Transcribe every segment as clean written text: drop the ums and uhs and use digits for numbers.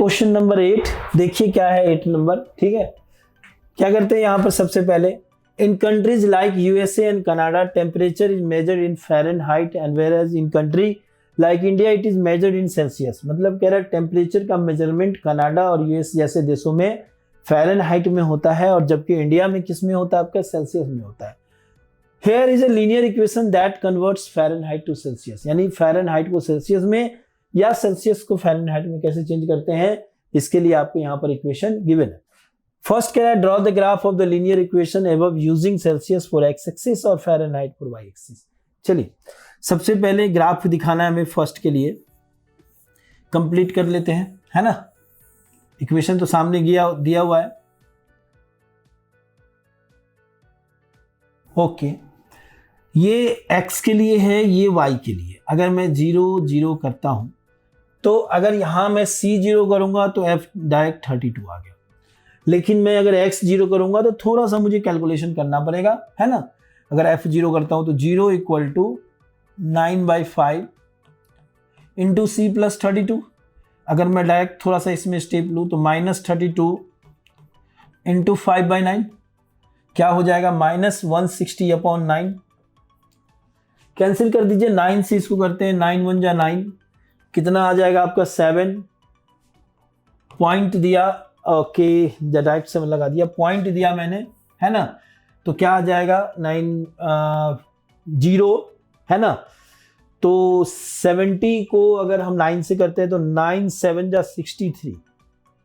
Question number 8, देखिए क्या है 8 नंबर, ठीक है। क्या करते हैं यहाँ पर सबसे पहले, in countries like USA and Canada temperature is measured in Fahrenheit and whereas in country like India it is measured in Celsius. मतलब कह रहा है टेम्परेचर का मेजरमेंट कनाडा और यूएस जैसे देशों में फ़ारेनहाइट में होता है और जबकि इंडिया में किस में होता है, आपका सेल्सियस में होता है। Here is a linear equation that converts Fahrenheit to Celsius, यानी फ़ारेनहाइट को सेल्सियस में या सेल्सियस को फ़ारेनहाइट में कैसे चेंज करते हैं, इसके लिए आपको यहाँ पर इक्वेशन गिवन है। फर्स्ट कह रहा है draw the graph of the linear equation above using Celsius for x axis और फ़ारेनहाइट फॉर वाई एक्सिस। चलिए सबसे पहले ग्राफ दिखाना है हमें फर्स्ट के लिए, कंप्लीट कर लेते हैं, है ना। इक्वेशन तो सामने दिया हुआ है। ओके, ये x के लिए है, ये y के लिए। अगर मैं 0 0 करता हूं तो अगर यहां मैं c0 करूंगा तो f डायरेक्ट 32 आ गया, लेकिन मैं अगर x 0 करूंगा तो थोड़ा सा मुझे कैलकुलेशन करना पड़ेगा, है ना। अगर f 0 करता हूं तो 0 equal to 9/5 into c plus 32। अगर मैं डायरेक्ट थोड़ा सा इसमें स्टेप लूँ तो -32 इंटू 5/9 क्या हो जाएगा, -160/9। कैंसिल कर दीजिए, 9 से इसको करते हैं, 9 1 जा 9, कितना आ जाएगा आपका 7 पॉइंट दिया। ओके, डायरेक्ट 7 लगा दिया, पॉइंट दिया मैंने, है ना। तो क्या आ जाएगा 0, है ना। तो 70 को अगर हम 9 से करते हैं तो 9 7 जा 63,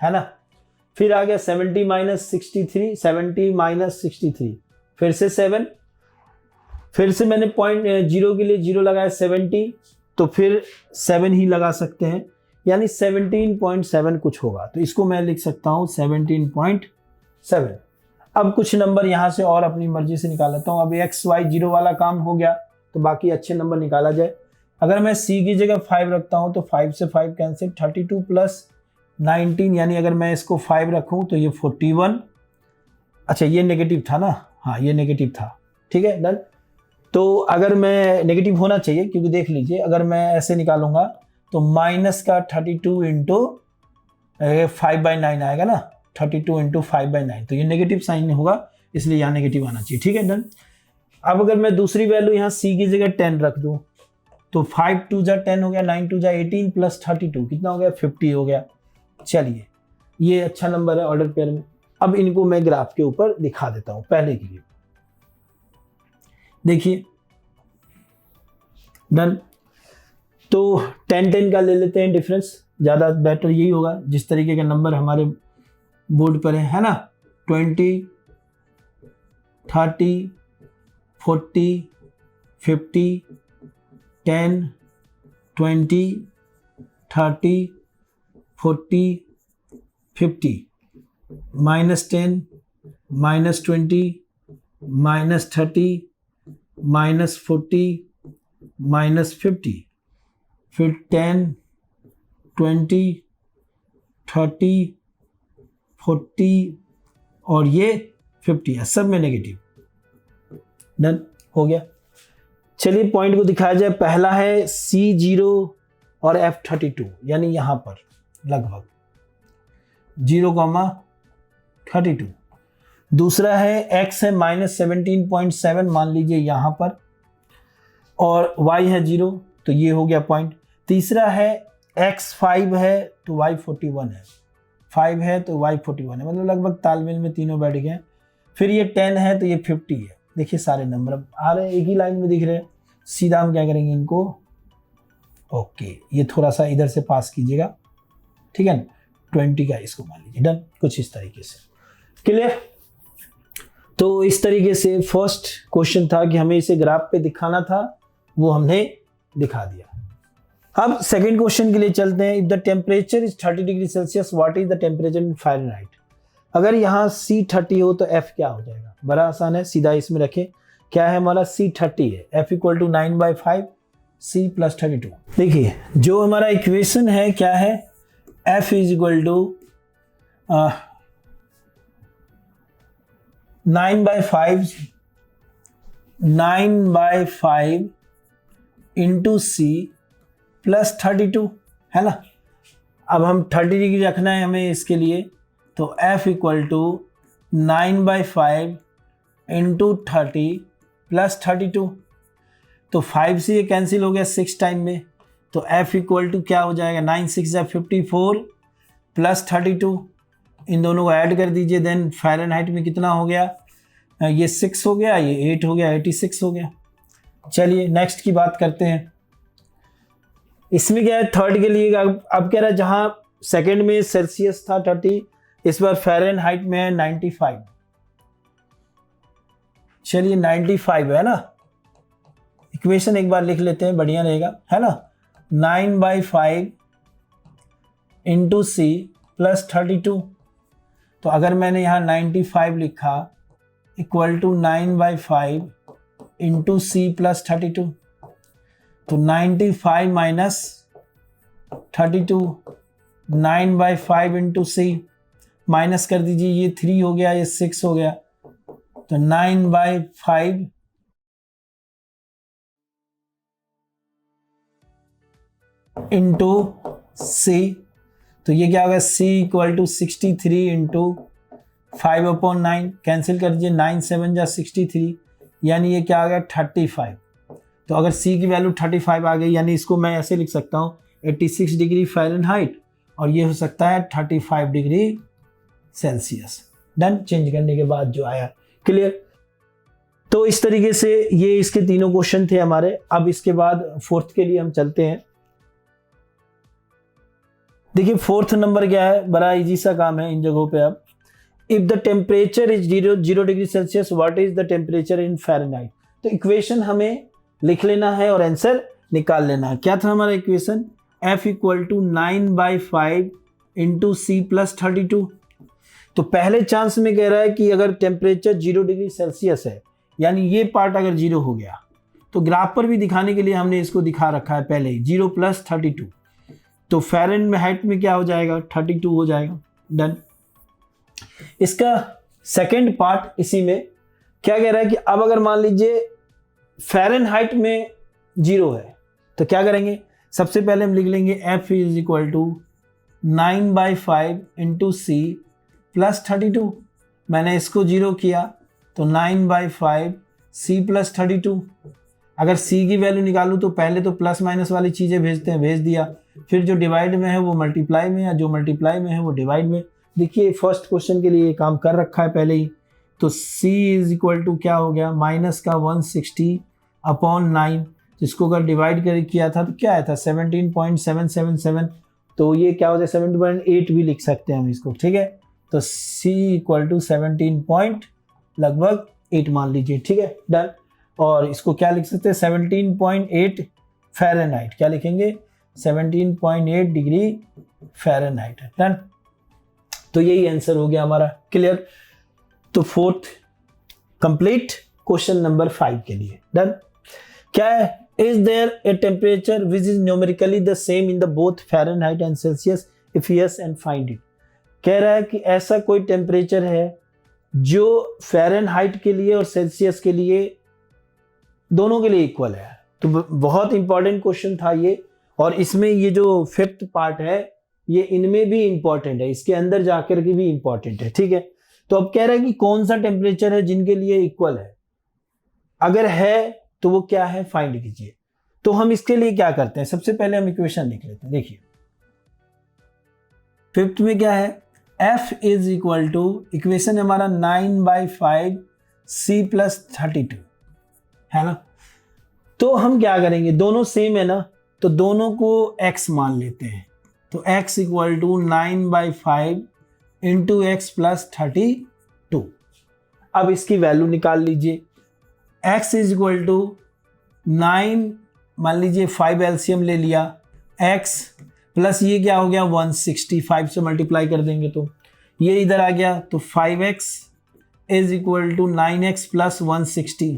है ना। फिर आ गया 70 - 63, 70 - 63, फिर से 7, फिर से मैंने पॉइंट 0 के लिए 0 लगाया 70, तो फिर 7 ही लगा सकते हैं, यानी 17.7 कुछ होगा। तो इसको मैं लिख सकता हूँ 17.7। अब कुछ नंबर यहाँ से और अपनी मर्जी से निकाल लेता हूँ। अब x y 0 वाला काम हो गया, तो बाकी अच्छे नंबर निकाला जाए। अगर मैं c की जगह 5 रखता हूँ तो 5 से 5 कैंसिल, 32 प्लस 19, यानी अगर मैं इसको 5 रखूं तो ये 41। अच्छा ये नेगेटिव था ना, हाँ ये नेगेटिव था, ठीक है डन। तो अगर मैं नेगेटिव होना चाहिए, क्योंकि देख लीजिए अगर मैं ऐसे निकालूंगा तो माइनस का 32 इंटू 5/9 आएगा ना, 32 इंटू 5/9, तो ये नेगेटिव साइन होगा, इसलिए यहाँ नेगेटिव आना चाहिए, ठीक है डन। अब अगर मैं दूसरी वैल्यू यहाँ c की जगह 10 रख दूँ तो 5 2 जा 10 हो गया, 9 2 जा 18 प्लस 32 कितना हो गया, 50 हो गया। चलिए ये अच्छा नंबर है ऑर्डर पेयर में। अब इनको मैं ग्राफ के ऊपर दिखा देता हूं पहले के लिए, देखिए डन। तो 10 10 का ले लेते हैं डिफरेंस, ज़्यादा बेटर यही होगा, जिस तरीके का नंबर हमारे बोर्ड पर है ना। 20 30 40 50 10 20 30 40 50 -10 -20 -30 -40 -50, फिर 10 20 30 40 और ये 50 है, सब में नेगेटिव। डन हो गया। चलिए पॉइंट को दिखाया जाए। पहला है C0 और F32, यानी यहां पर लगभग 0,32। दूसरा है x है -17.7 मान लीजिए यहां पर, और y है 0, तो ये हो गया पॉइंट। तीसरा है x 5 है तो y 41 है, 5 है तो y 41 है, मतलब लगभग तालमेल में तीनों बैठ गए। फिर ये 10 है तो ये 50 है। देखिए सारे नंबर अब आ रहे हैं, एक ही लाइन में दिख रहे हैं। सीधा हम क्या करेंगे इनको, ओके ये थोड़ा सा इधर से पास कीजिएगा, ठीक है ना। 20 का इसको मान लीजिए, डन। कुछ इस तरीके से, क्लियर। तो इस तरीके से फर्स्ट क्वेश्चन था कि हमें इसे ग्राफ पे दिखाना था, वो हमने दिखा दिया। अब सेकंड क्वेश्चन के लिए चलते हैं। If the temperature is 30 degree Celsius, what is the temperature in Fahrenheit. अगर यहाँ C30 हो तो F क्या हो जाएगा, बड़ा आसान है, सीधा इसमें रखें। क्या है हमारा C30 है, F equal to 9/5 C plus 32। देखिए जो हमारा इक्वेशन है क्या है, F is equal to 9/5 into C plus 32, है ना। अब हम 30 डिग्री रखना है हमें इसके लिए, तो f equal to 9/5 into 30 plus 32, तो 5 से ये कैंसिल हो गया 6 टाइम में, तो f इक्वल टू क्या हो जाएगा 9 6 54 प्लस 32, इन दोनों को ऐड कर दीजिए, देन फ़ारेनहाइट में कितना हो गया, ये 6 हो गया, ये 8 हो गया, 86 हो गया। चलिए नेक्स्ट की बात करते हैं। इसमें क्या है, थर्ड के लिए अब कह रहा है जहां सेकंड में सेल्सियस था 30, इस बार फ़ारेनहाइट में है 95। चलिए 95 है ना, इक्वेशन एक बार लिख लेते हैं, बढ़िया रहेगा, है ना। 9/5 इंटू सी प्लस 32, तो अगर मैंने यहाँ 95 लिखा equal to 9/5 into C plus 32, तो 95 माइनस 32, 9/5 इंटू सी माइनस कर दीजिए, ये 3 हो गया, ये 6 हो गया, तो 9/5 इंटू सी, तो ये क्या होगा, c equal to 63 into 5/9, cancel कर दीजिए, 9 7 जा 63, यानी ये क्या आ गया 35। तो अगर c की वैल्यू 35 आ गई, यानी इसको मैं ऐसे लिख सकता हूँ 86 डिग्री फ़ारेनहाइट, और ये हो सकता है 35 डिग्री सेल्सियस। डन, चेंज करने के बाद जो आया, क्लियर। तो इस तरीके से ये इसके तीनों क्वेश्चन थे हमारे। अब इसके बाद फोर्थ के लिए हम चलते हैं। देखिए फोर्थ नंबर क्या है, बड़ा इजी सा काम है इन जगहों पे। अब if the temperature is 0 degree Celsius, what is the temperature in Fahrenheit. तो इक्वेशन हमें लिख लेना है और आंसर निकाल लेना है। क्या था हमारा equation, f equal to 9/5 into C plus 32। तो पहले चांस में कह रहा है कि अगर टेम्परेचर 0 डिग्री सेल्सियस है, यानी ये पार्ट अगर 0 हो गया, तो ग्राफ पर भी दिखाने के लिए हमने इसको दिखा रखा है पहले ही, 0 प्लस 32, तो फ़ारेनहाइट में क्या हो जाएगा 32 हो जाएगा। डन। इसका सेकंड पार्ट इसी में क्या कह रहा है कि अब अगर मान लीजिए फ़ारेनहाइट में 0 है, तो क्या करेंगे, सबसे पहले हम लिख लेंगे f is equal to 9/5 into C plus 32। मैंने इसको 0 किया, तो 9/5 सी प्लस 32। अगर c की वैल्यू निकालूं तो पहले तो प्लस माइनस वाली चीज़ें भेजते हैं, भेज दिया, फिर जो डिवाइड में है वो मल्टीप्लाई में है, जो मल्टीप्लाई में है वो डिवाइड में। देखिए फर्स्ट क्वेश्चन के लिए ये काम कर रखा है पहले ही, तो c इज इक्वल टू क्या हो गया, माइनस का 160/9, जिसको अगर डिवाइड कर किया था तो क्या आया था 17.777, तो ये क्या हो जाए 7.8 भी लिख सकते हैं हम इसको, ठीक है। तो c इक्वल टू 17.8 मान लीजिए, ठीक है। डन। और इसको क्या लिख सकते हैं 17.8 फ़ारेनहाइट, क्या लिखेंगे 17.8 डिग्री फ़ारेनहाइट। डन। तो यही आंसर हो गया हमारा, क्लियर। तो फोर्थ कंप्लीट, क्वेश्चन नंबर 5 के लिए। डन। क्या है, is there a temperature which is numerically the same in the both Fahrenheit and Celsius, if yes and find it. कह रहा है कि ऐसा कोई टेम्परेचर है जो फ़ारेनहाइट के लिए और सेल्सियस के लिए दोनों के लिए इक्वल है। तो बहुत इंपॉर्टेंट क्वेश्चन था ये, और इसमें ये जो फिफ्थ पार्ट है ये इनमें भी इंपॉर्टेंट है, इसके अंदर जाकर के भी इंपॉर्टेंट है, ठीक है। तो अब कह रहा है कि कौन सा टेम्परेचर है जिनके लिए इक्वल है, अगर है तो वो क्या है फाइंड कीजिए। तो हम इसके लिए क्या करते हैं, सबसे पहले हम इक्वेशन लिख लेते हैं। देखिए फिफ्थ में क्या है, f is equal to, equation हमारा 9/5 c प्लस 32 है ना। तो हम क्या करेंगे, दोनों सेम है ना, तो दोनों को x मान लेते हैं। तो x equal to 9/5 into X plus 32। अब इसकी वैल्यू निकाल लीजिए, x इज इक्वल टू 9, मान लीजिए 5 एलसीएम ले लिया, x प्लस ये क्या हो गया 165 से मल्टीप्लाई कर देंगे तो ये इधर आ गया, तो 5x is equal to 9x plus 160,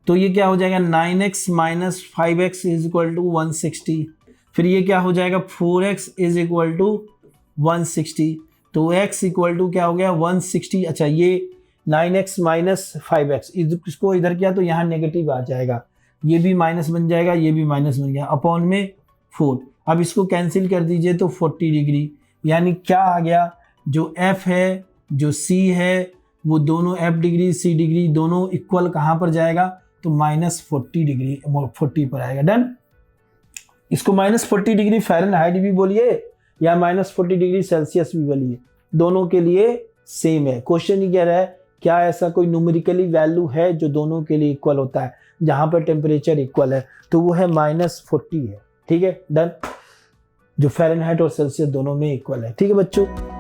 तो ये क्या हो जाएगा 9x minus 5x is equal to 160। फिर ये क्या हो जाएगा 4x इज इक्वल टू 160, तो x इक्वल टू क्या हो गया 160। अच्छा ये 9x माइनस 5x, इसको इधर किया तो यहाँ नेगेटिव आ जाएगा, ये भी माइनस बन जाएगा, ये भी माइनस बन गया, अपॉन में 4। अब इसको कैंसिल कर दीजिए तो 40 डिग्री, यानी क्या आ गया, जो F है जो C है वो दोनों F डिग्री C डिग्री दोनों इक्वल कहाँ पर जाएगा, तो -40 डिग्री 40 पर आएगा। डन। इसको -40 डिग्री फ़ारेनहाइट भी बोलिए या -40 डिग्री सेल्सियस भी बोलिए, दोनों के लिए सेम है। क्वेश्चन ही कह रहा है क्या ऐसा कोई न्यूमेरिकली वैल्यू है जो दोनों के लिए इक्वल होता है, जहां पर टेम्परेचर इक्वल है, तो वो है -40 है। ठीक है, डन, जो फ़ारेनहाइट और सेल्सियस दोनों में इक्वल है। ठीक है बच्चों।